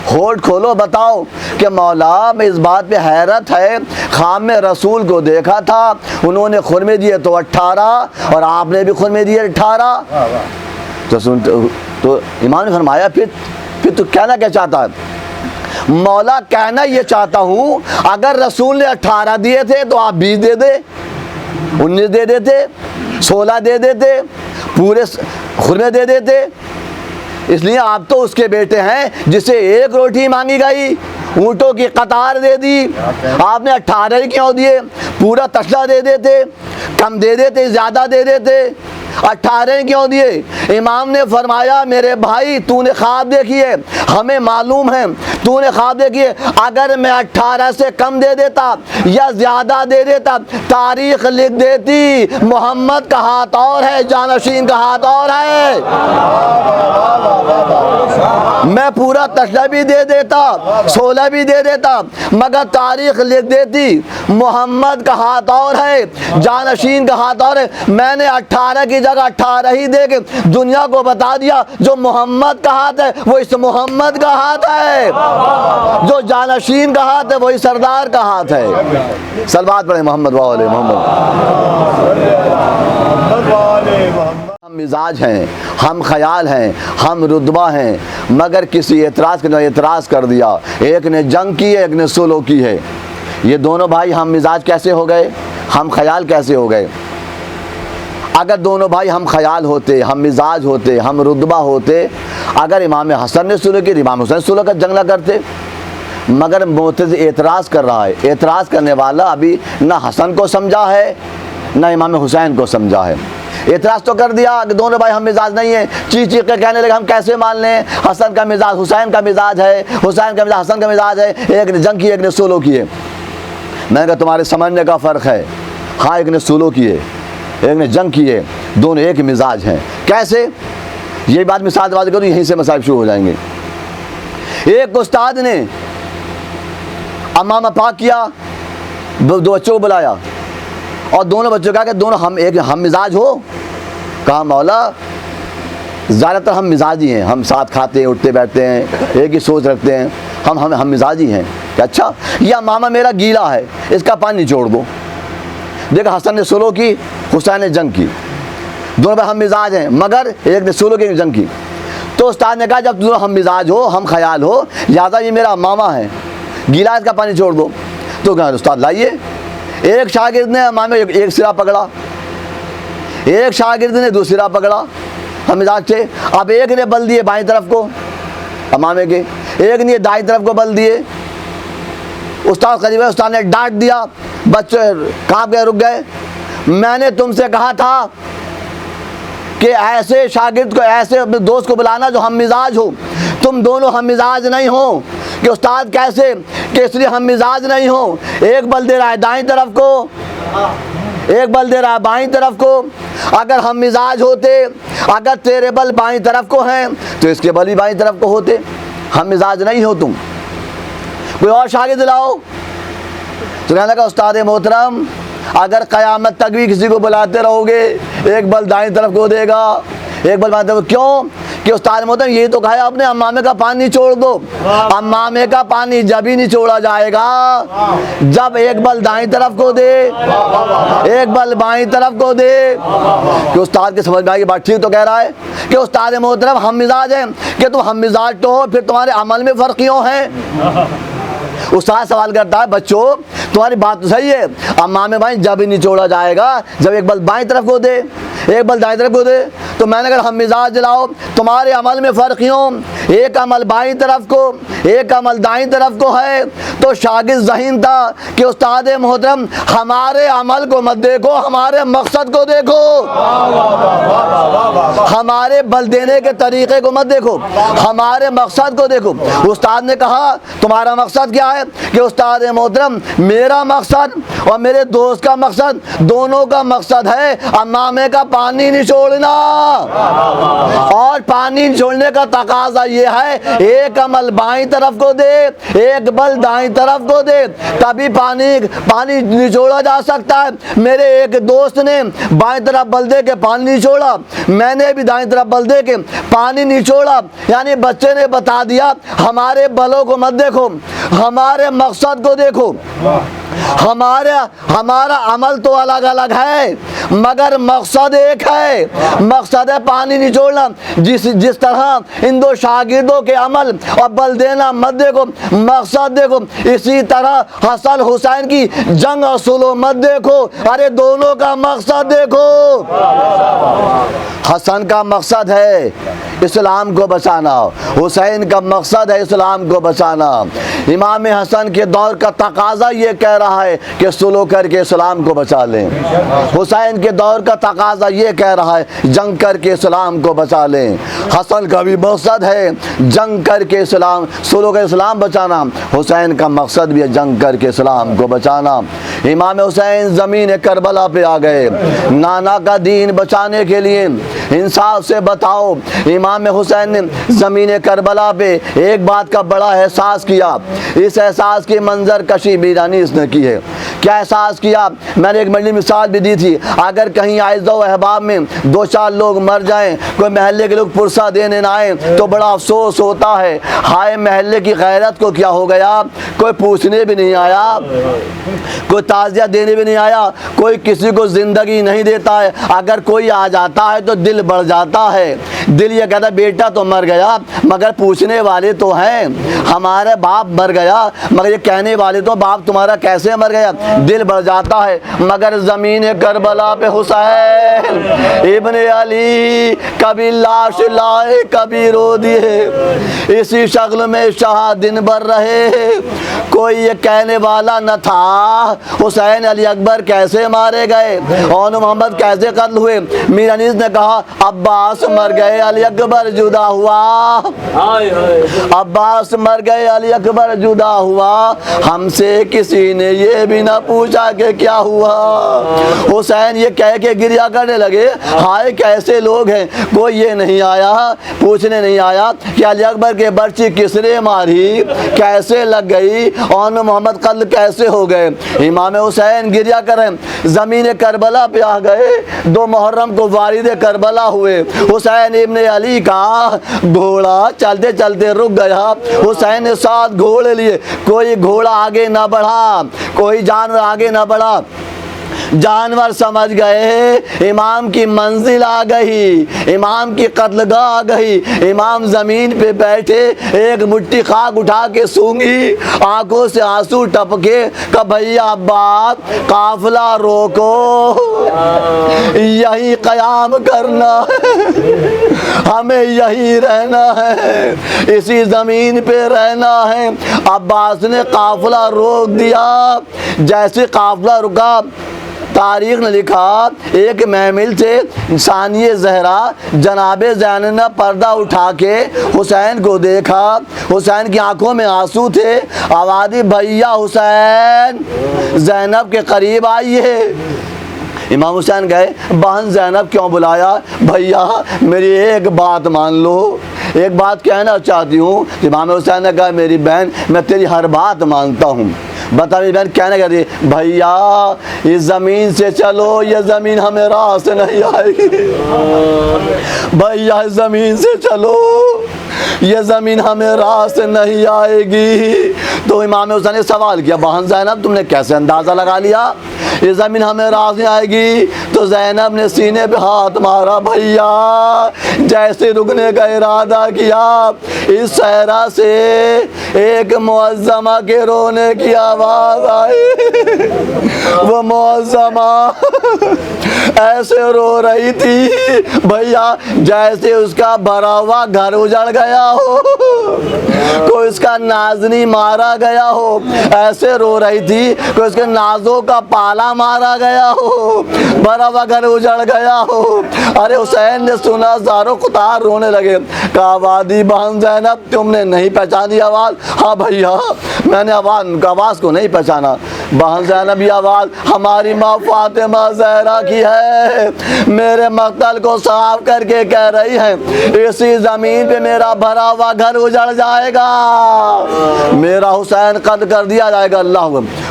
होठ खोलो बताओ कि मौला मैं इस बात पे हैरत है, ख्वाब में रसूल को देखा था, उन्होंने खुरमे दिए तो 18 और आपने भी खुरमे दिए 18। तो सुन तो इमाम ने फरमाया फिर तो कहना क्या चाहता है? मौला कहना ये चाहता हूँ अगर रसूल ने 18 दिए थे तो आप 20 दे दे, 19 दे देते, 16 दे देते, पूरे खुरमे दे देते। इसलिए आप तो उसके बेटे हैं जिसे एक रोटी मांगी गई, ऊँटों की कतार दे दी, आपने 18 ही क्यों दिए? पूरा तसला दे देते, कम दे देते, ज़्यादा दे देते, 18 क्यों दिए? इमाम ने फरमाया मेरे भाई तूने ख्वाब देखी है, हमें मालूम है तूने ख्वाब देखी है, अगर मैं 18 से कम दे देता या ज़्यादा दे देता तारीख लिख देती मोहम्मद का हाथ और है, जानशीन का हाथ और है। मैं पूरा तसला भी दे देता, 16 भी दे देता, मगर तारीख लिख देती मोहम्मद का हाथ और है, जानशीन का हाथ और है। मैंने 18 की जगह 18 ही दे के दुनिया को बता दिया जो मोहम्मद का हाथ है वो इस मोहम्मद का हाथ है, जो जानशीन का हाथ है वही सरदार का हाथ है। सलवात पढ़े मोहम्मद वाले मोहम्मद। हम मिजाज हैं, हम ख्याल हैं, हम रुतबा हैं, मगर किसी एतराज़ कर दिया। एक ने जंग की है, एक ने सुलह की है। ये दोनों भाई हम मिजाज कैसे हो गए, हम ख्याल कैसे हो गए? अगर दोनों भाई हम ख्याल होते, हम मिजाज होते, हम रुतबा होते, अगर इमाम हसन ने सुलह की इमाम हुसैन सुलह का जंग न करते। मगर मुअतज़िल एतराज़ कर रहा है, एतराज़ करने वाला अभी ना हसन को समझा है ना इमाम हुसैन को समझा है। एतराज़ तो कर दिया कि दोनों भाई हम मिजाज नहीं है, चीख चीख के कहने लगे हम कैसे मान लें, हसन का मिजाज हुसैन का मिजाज है, हुसैन का मिजाज हसन का मिजाज है, एक ने जंग की एक ने सुलह की है। मैंने कहा तुम्हारे समझने का फ़र्क है, हाँ एक ने सुलह की है एक ने जंग की है, दोनों एक मिजाज हैं। कैसे? ये बात मिसाल वाज करूँ, यहीं से मसाइब शुरू हो जाएंगे। एक उस्ताद ने अम्मा पाक किया, दो बच्चों को बुलाया और दोनों बच्चों कहा कि दोनों हम मिजाज हो? कहा मौला ज़्यादातर हम मिजाजी हैं, हम साथ खाते हैं, उठते बैठते हैं, एक ही सोच रखते हैं, हम मिजाजी हैं। कि अच्छा, या मामा मेरा गीला है इसका पानी निचोड़ दो। देखा हसन ने सुलह की, हुसैन ने जंग की, दोनों भाई हम मिजाज हैं, मगर एक ने सुलह की एक ने जंग की। तो उस्ताद ने कहा जब तुम हम मिजाज हो, हम ख्याल हो, लिहाजा ये मेरा मामा है, गिलास का पानी छोड़ दो। तो कहा उस्ताद लाइए। एक शागिर्द ने मामे एक सिरा पकड़ा, एक शागिर्द ने दूसरा सिरा पकड़ा हम मिजाज से। अब एक ने बल दिए बाईं तरफ को अमामे के, एक ने दाईं तरफ को बल दिए। उस्ताद करीब है, उस्ताद ने डांट दिया, बच्चे कांप गए, रुक गए। मैंने तुमसे कहा था कि ऐसे शागिर्द को, ऐसे अपने दोस्त को बुलाना जो हम मिजाज हो। तुम दोनों हम मिजाज नहीं हो। कि उस्ताद कैसे? कि इसलिए हम मिजाज नहीं हो, एक बल दे रहा है दाईं तरफ को, एक बल दे रहा है बाईं तरफ को। अगर हम मिजाज होते, अगर तेरे बल बाईं तरफ को हैं तो इसके बल भी बाईं तरफ को होते। हम मिजाज नहीं हो तुम। कोई और शागिर्द लाओ। तो कहने लगा उस्ताद मोहतरम, अगर क़यामत तक भी किसी को बुलाते रहोगे, एक बल दाईं तरफ को देगा, एक बल बाईं तरफ। क्यों? कि उस्ताद मोहतरम यही तो कहा आपने, अम्मामे का पानी छोड़ दो। अम्मामे का पानी जब ही निचोड़ा जाएगा जब एक बल दाईं तरफ को दे, एक बल बाईं तरफ को दे। कि उस्ताद के समझ में आई बात, ठीक तो कह रहा है। कि उस्ताद मोहतरम हम मिजाज हैं, कि तुम हम मिजाज तो हो, फिर तुम्हारे अमल में फ़र्क क्यों है? उस्ताद सवाल करता है, बच्चों तुम्हारी बात तो सही है, अम्मामे भाई जब ही निचोड़ा जाएगा जब एक बल बाईं तरफ को दे, एक बल दाईं तरफ को दे। तो मैंने कहा हम मिजाज लाओ, तुम्हारे अमल में फ़र्क क्यों? एक अमल बाईं तरफ को, एक अमल दाईं तरफ को है। तो शागिर्द ज़हीन था कि उस्ताद मोहतरम हमारे अमल को मत देखो, हमारे मकसद को देखो, हमारे बल देने के तरीक़े को मत देखो, हमारे मकसद को देखो। उस्ताद ने कहा तुम्हारा मकसद क्या है? कि उस्ताद मोहतरम मेरा मकसद और मेरे दोस्त का मकसद, दोनों का मकसद है अम्मामे का पानी निचोड़ना। और पानी निचोड़ने का तकाजा ये है, एक अमल बाईं तरफ को दे, एक बल दाईं तरफ को दे, तभी पानी निचोड़ा जा सकता है। मेरे एक दोस्त ने बाईं तरफ बल दे के पानी निचोड़ा, मैंने भी दाईं तरफ बल दे के पानी निचोड़ा। यानी बच्चे ने बता दिया हमारे बलों को मत देखो, हमारे मकसद को देखो। हमारा अमल तो अलग अलग है मगर मकसद एक है, मकसद है पानी निचोड़ना। जिस तरह इन दो शागिर्दों के अमल और बल देना मत देखो, मकसद देखो। इसी तरह हसन हुसैन की जंग और सुलह मत देखो, अरे दोनों का मकसद देखो। हसन का मकसद है इस्लाम को बचाना, हुसैन का मकसद है इस्लाम को बचाना। इमाम हसन के दौर का तकाजा ये कह रहा है कि सुलह करके इस्लाम को बचा लें। हुसैन के दौर का तकाजा ये कह रहा है जंग करके इस्लाम को बचा लें। हसन का भी मकसद है जंग करके इस्लाम, सुलह कर इस्लाम बचाना। हुसैन का मकसद भी है जंग करके इस्लाम को बचाना। इमाम हुसैन ज़मीन करबला पे आ गए, नाना का दीन बचाने के लिए। इंसाफ से बताओ, इमाम हुसैन ने ज़मीन करबला पे एक बात का बड़ा एहसास किया। इस एहसास की मंजर कशी बीरानी इसने की है। क्या एहसास किया? मैंने एक बड़ी मिसाल भी दी थी। अगर कहीं आइज़ व अहबाब में 2-4 लोग मर जाएं, कोई महल्ले के लोग पुरसा देने ना आए तो बड़ा अफसोस होता है, हाय महल्ले की गैरत को क्या हो गया। कोई पूछने भी नहीं आया, कोई ताज़िया देने भी नहीं आया, कोई किसी को ज़िंदगी नहीं देता है। अगर कोई आ जाता है तो दिल बढ़ जाता है, दिल ये कहता बेटा तो मर गया मगर पूछने वाले तो हैं, हमारे बाप मर गया मगर ये कहने वाले तो बाप तुम्हारा कैसे मर गया, दिल बढ़ जाता है। मगर ज़मीन करबला पे हुसैन इब्ने अली कभी लाश लाए कभी रो दिए, इसी शक्ल में शाह दिन भर रहे। कोई ये कहने वाला न था हुसैन अली अकबर कैसे मारे गए और मोहम्मद कैसे कत्ल हुए। मीर अनीस ने कहा अब्बास मर गए अली अकबर जुदा हुआ, अब्बास मर गए अली अकबर जुदा हुआ, हमसे किसी ने ये भी ना पूछा कि क्या हुआ। हुसैन ये कह के गिरिया करने लगे, हाय कैसे लोग हैं, कोई ये नहीं आया पूछने नहीं आया कि अली अकबर के बर्ची किसने मारी, कैसे लग गई और मोहम्मद कत्ल कैसे हो गए। इमाम हुसैन गिरिया करें, ज़मीन करबला पे आ गए। 2 मुहर्रम को वारिद करबला हुए। हुसैन इब्ने अली का घोड़ा चलते चलते रुक गया। हुसैन ने 7 घोड़े लिए, कोई घोड़ा आगे ना बढ़ा, कोई जानवर आगे ना बढ़ा। जानवर समझ गए इमाम की मंजिल आ गई, इमाम की कत्लगाह आ गई। इमाम ज़मीन पे बैठे, एक मुट्ठी खाक उठा के सूंघी, आंखों से आंसू टपके, का भैया अब्बास काफिला रोको, यही कयाम करना है, हमें यही रहना है, इसी ज़मीन पे रहना है। अब्बास ने काफिला रोक दिया। जैसे काफिला रुका, तारीख ने लिखा एक महमिल से सानिए ज़हरा जनाबे ज़ैनब ने पर्दा उठा के हुसैन को देखा। हुसैन की आंखों में आंसू थे। आवाज़ी भैया हुसैन ज़ैनब के करीब आइए। इमाम हुसैन गए, बहन ज़ैनब क्यों बुलाया? भैया मेरी एक बात मान लो, एक बात कहना चाहती हूँ। इमाम हुसैन ने कहा मेरी बहन मैं तेरी हर बात मानता हूँ, बता मेरी बहन कहने कर रही। भैया इस ज़मीन से चलो, ये ज़मीन हमें राह से नहीं आएगी। भैया इस ज़मीन से चलो, ये ज़मीन हमें राह से नहीं आएगी। तो इमाम हुसैन ने सवाल किया, बहन ज़ैनब तुमने कैसे अंदाज़ा लगा लिया ये ज़मीन हमें राह से आएगी? तो ज़ैनब ने सीने पे हाथ मारा। भैया जैसे रुकने का इरादा किया, इस सहरा से एक मुअज़्ज़मा के रोने की आवाज़ आई। वो मुअज़्ज़मा ऐसे रो रही थी भैया जैसे उसका भरा हुआ घर उजड़ गया हो, कोई उसका नाज़नी मारा गया हो। ऐसे रो रही थी कोई उसके नाजों का पाला मारा गया हो, भरा हुआ घर उजड़ गया हो। अरे हुसैन ने सुना, ज़ारो खुतार रोने लगे। कहा वादी बहन ज़ैनब तुमने नहीं पहचानी आवाज़? हाँ भैया मैंने आवाज़ को नहीं पहचाना। बहन ज़ैनब ये आवाज़ हमारी माँ फातिमा ज़हरा की है, मेरे मक्तल को साफ करके कह रही है इसी ज़मीन पे मेरा भरा हुआ घर उजड़ जाएगा, मेरा हुसैन कत्ल कर दिया जाएगा। अल्लाह,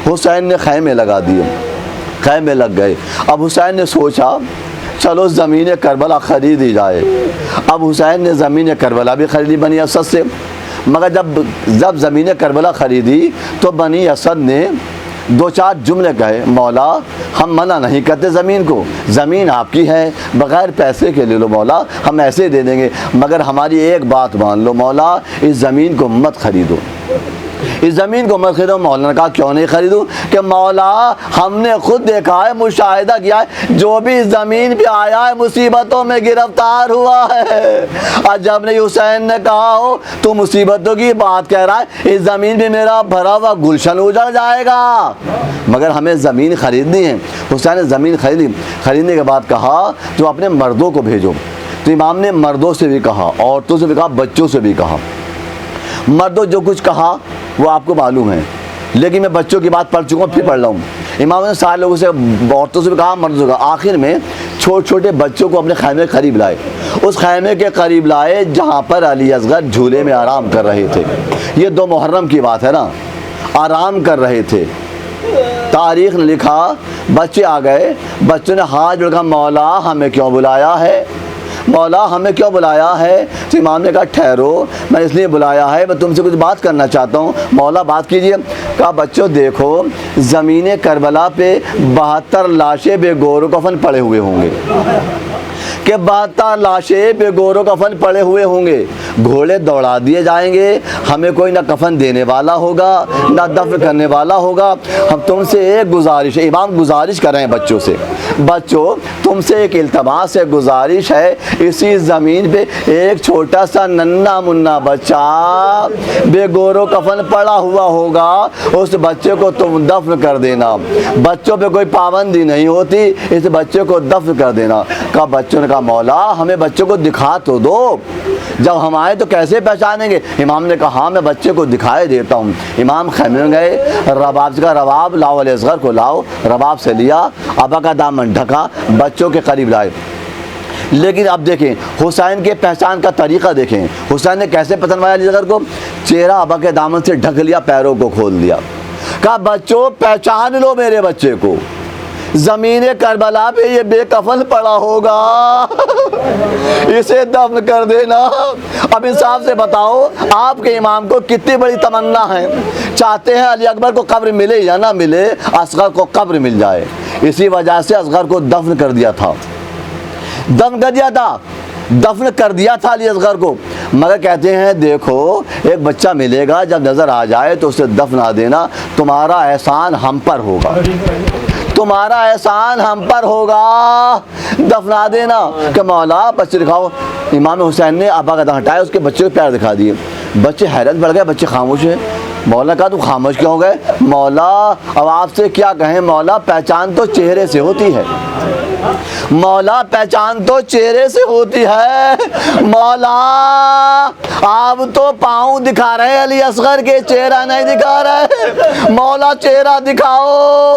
हुसैन ने खैमे लगा दिए, खैमे लग गए। अब हुसैन ने सोचा चलो ज़मीन करबला ख़रीदी जाए। अब हुसैन ने ज़मीन करबला भी ख़रीदी बनी असद से। मगर जब ज़मीन करबला ख़रीदी तो बनी असद ने दो चार जुमले कहे, मौला हम मना नहीं करते ज़मीन को, ज़मीन आपकी है, बग़ैर पैसे के ले लो मौला, हम ऐसे दे देंगे, मगर हमारी एक बात मान लो मौला, इस ज़मीन को मत ख़रीदो, इस ज़मीन को मत खरीदो। मौला ने कहा क्यों नहीं खरीदूँ? कि मौला हमने खुद देखा है, मुशाहिदा किया है, जो भी इस ज़मीन पे आया है मुसीबतों में गिरफ्तार हुआ है। और जब ने हुसैन ने कहा हो तू मुसीबतों की बात कह रहा है, इस ज़मीन पे मेरा भरा हुआ गुलशन उजड़ जाएगा, मगर हमें ज़मीन ख़रीदनी है। हुसैन ने ज़मीन खरीदी। खरीदने के बाद कहा तो अपने मर्दों को भेजो। तो इमाम ने मर्दों से भी कहा, औरतों से भी कहा, बच्चों से भी कहा। मर्दों जो कुछ कहा वो आपको मालूम है, लेकिन मैं बच्चों की बात पढ़ चुका हूँ, फिर पढ़ रहा हूँ। इमाम ने सारे लोगों से, औरतों से भी कहा, मर्दों से कहा। आखिर में छोटे छोटे बच्चों को अपने खैमे के करीब लाए। उस खैमे के करीब लाए जहाँ पर अली असगर झूले में आराम कर रहे थे। ये 2 मुहर्रम की बात है ना, आराम कर रहे थे। तारीख ने लिखा बच्चे आ गए, बच्चों ने हाथ जोड़कर मौला हमें क्यों बुलाया है, मौला हमें क्यों बुलाया है? तो इमाम ने कहा ठहरो, मैं इसलिए बुलाया है, मैं तुमसे कुछ बात करना चाहता हूँ। मौला बात कीजिए। कहा बच्चों देखो ज़मीन करबला पे 72 लाशें बेगौर कफन पड़े हुए होंगे, कि 72 लाशें बेगौर कफन पड़े हुए होंगे। घोड़े दौड़ा दिए जाएंगे, हमें कोई ना कफन देने वाला होगा ना दफन करने वाला होगा। हम तुमसे एक गुजारिश है, इमाम गुजारिश कर रहे हैं बच्चों से, बच्चों तुमसे एक इल्तमास है, गुजारिश है, इसी ज़मीन पे एक छोटा सा नन्ना मुन्ना बच्चा बेगौर कफन पड़ा हुआ होगा, उस बच्चे को तुम दफन कर देना। बच्चों पे कोई पाबंदी नहीं होती, इस बच्चे को दफन कर देना। कहा बच्चों ने कहा मौला हमें बच्चों को दिखा तो दो, जब हम आए तो कैसे पहचानेंगे? इमाम ने कहा हाँ मैं बच्चे को दिखाई देता हूँ। इमाम खैमे में गए, रबाब का रबाब लाओ, अली असगर को लाओ, रबाब से लिया, अबा का दामन ढका, बच्चों के करीब लाए। लेकिन अब देखें हुसैन के पहचान का तरीक़ा देखें, हुसैन ने कैसे पसंद आया अली असगर को? चेहरा अबा के दामन से ढक लिया, पैरों को खोल दिया। कहा बच्चों पहचान लो मेरे बच्चे को, ज़मीन करबला पे ये बेकफन पड़ा होगा, इसे दफन कर देना। अब इंसाफ से बताओ आपके इमाम को कितनी बड़ी तमन्ना है, चाहते हैं अली अकबर को कब्र मिले या ना मिले, असगर को कब्र मिल जाए। इसी वजह से असगर को दफन कर दिया था, दफन कर दिया था अली असगर को। मगर कहते हैं देखो एक बच्चा मिलेगा, जब नज़र आ जाए तो उसे दफना देना, तुम्हारा एहसान हम पर होगा, तुम्हारा एहसान हम पर होगा, दफना देना। कि मौला बच्चे दिखाओ। इमाम हुसैन ने आबा का हटाया, उसके बच्चे को पैर दिखा दिए। बच्चे हैरत बढ़ गए, बच्चे खामोश हैं। मौला कहा तुम खामोश क्यों हो गए? मौला अब आपसे क्या कहें मौला, पहचान तो चेहरे से होती है, मौला पहचान तो चेहरे से होती है। मौला आप तो पाँव दिखा रहे हैं अली असगर के, चेहरा नहीं दिखा रहे। मौला चेहरा दिखाओ,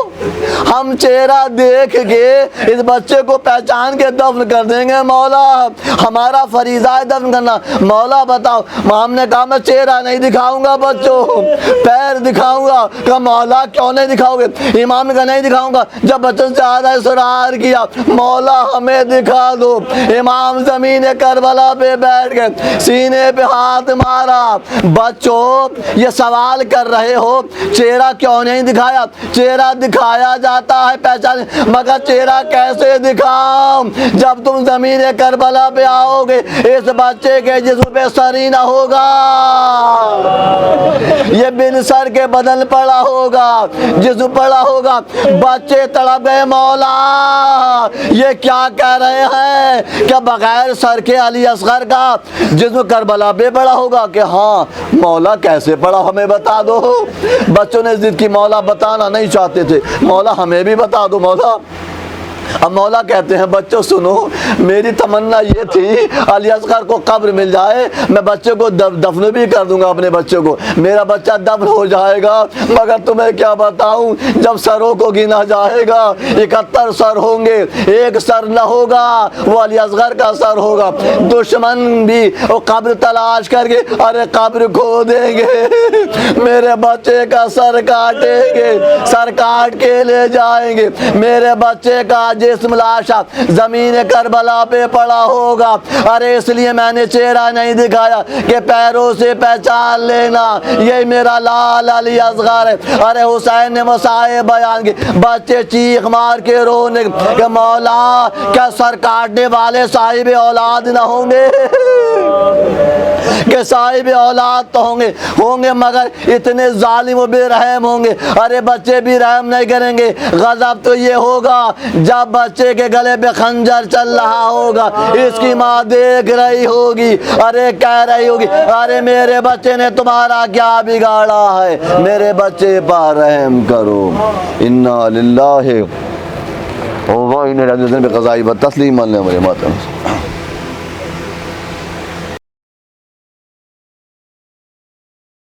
हम चेहरा देख के इस बच्चे को पहचान के दफन कर देंगे। मौला हमारा फरीज़ा है दफन करना। मौला बताओ। हमने कहा मैं चेहरा नहीं दिखाऊंगा बच्चों, पैर दिखाऊंगा। कहा मौला क्यों नहीं दिखाओगे? इमाम ने कहा नहीं दिखाऊंगा। जब बच्चों से ज़्यादा इसरार किया, मौला हमें दिखा दो। इमाम ज़मीन करबला पे बैठ गए, सीने पे हाथ मारा। बच्चों ये सवाल कर रहे हो चेहरा क्यों नहीं दिखाया? चेहरा दिखाया जाता है पहचान, मगर चेहरा कैसे दिखाऊं? जब तुम ज़मीन करबला पे आओगे इस बच्चे के जिस्म पे सर ही ना होगा, ये बिन सर के बदन पड़ा होगा, जिस्म पड़ा होगा। बच्चे तड़प गए, मौला ये क्या कह रहे हैं? क्या बगैर सर के अली असगर का जिस्म करबला पे पड़ा होगा? कि हाँ मौला कैसे पड़ा हमें बता दो। बच्चों ने जिद की, मौला बताना नहीं चाहते थे। मौला हमें भी बता दो मौला। अब मौला कहते हैं बच्चों सुनो, मेरी तमन्ना ये थी अली असगर को कब्र मिल जाए, मैं बच्चे को दफन भी कर दूंगा अपने बच्चे को, मेरा बच्चा दफन हो जाएगा। मगर तुम्हें क्या बताऊं, जब सरों को गिना जाएगा 71 सर होंगे, एक सर न होगा वो अली असगर का सर होगा। दुश्मन भी वो कब्र तलाश करके अरे कब्र खो देंगे, मेरे बच्चे का सर काटेंगे, सर काट के ले जाएंगे। मेरे बच्चे का जिस्म लाशा जमीन करबला पे पड़ा होगा। अरे इसलिए मैंने चेहरा नहीं दिखाया कि पैरों से पहचान लेना ये मेरा लाल अली असगर है। अरे हुसैन ने मसाए बयान की, बच्चे चीख मार के रोने कि मौला क्या सर काटने वाले साहिब औलाद ना होंगे? कि साहिब औलाद तो होंगे मगर इतने जालिम बेरहम होंगे। अरे बच्चे भी रहम नहीं करेंगे। गजब तो ये होगा जब बच्चे के गले पे खंजर चल रहा होगा, इसकी माँ देख रही होगी, अरे कह रही होगी अरे मेरे बच्चे ने तुम्हारा क्या बिगाड़ा है, मेरे बच्चे पर रहम करो। इन्ना लिल्लाहि व इन्ना इलैहि राजिऊन। तस्लीम